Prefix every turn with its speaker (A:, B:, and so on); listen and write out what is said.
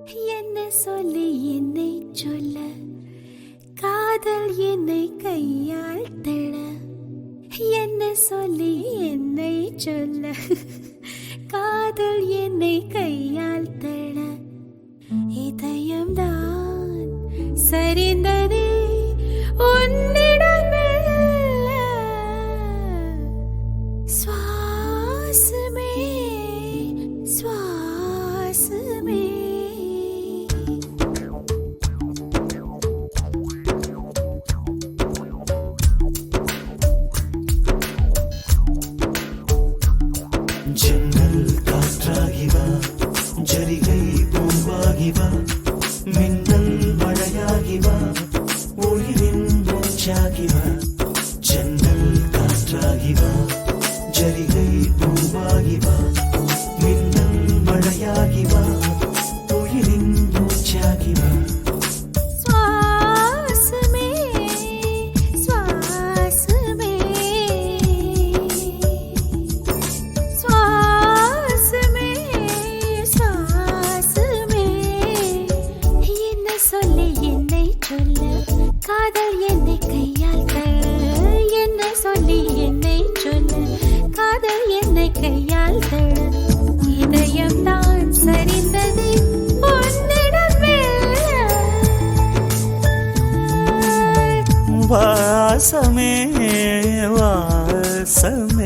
A: என்ன சொல்லி என்னை சொல்ல, காதல் என்னை கையால் தள. என்ன சொல்லி என்னை சொல்ல, காதல் என்னை கையால் தள. இதயம்தான் சரிந்ததே உன்னிடம் மெல்ல. சுவாசமே சுவாசமே
B: ஜன்னல் காற்றாகிவா, ஜரிகை பூவாகிவா, மின்னல் மழையாகிவா, ஒளிரின் மூச்சாகிவா. ஜன்னல் காற்றாகிவா, ஜரிகை பூவாகிவா, மின்னல் மழையாகிவா, ஒளிரின் மூச்சாகிவா.
A: சுவாசமே சுவாசமே சுவாசமே சுவாசமே. என்ன சொல்லி என்னை சொல்ல, காதல் என்னை கையால் தள. என்ன சொல்லி என்னை சொல்ல, காதல் என்னை கையால் தள. இதயம்தான் சரிந்தது உன்னிடம் மெல்ல.
B: வாசமே வாசமே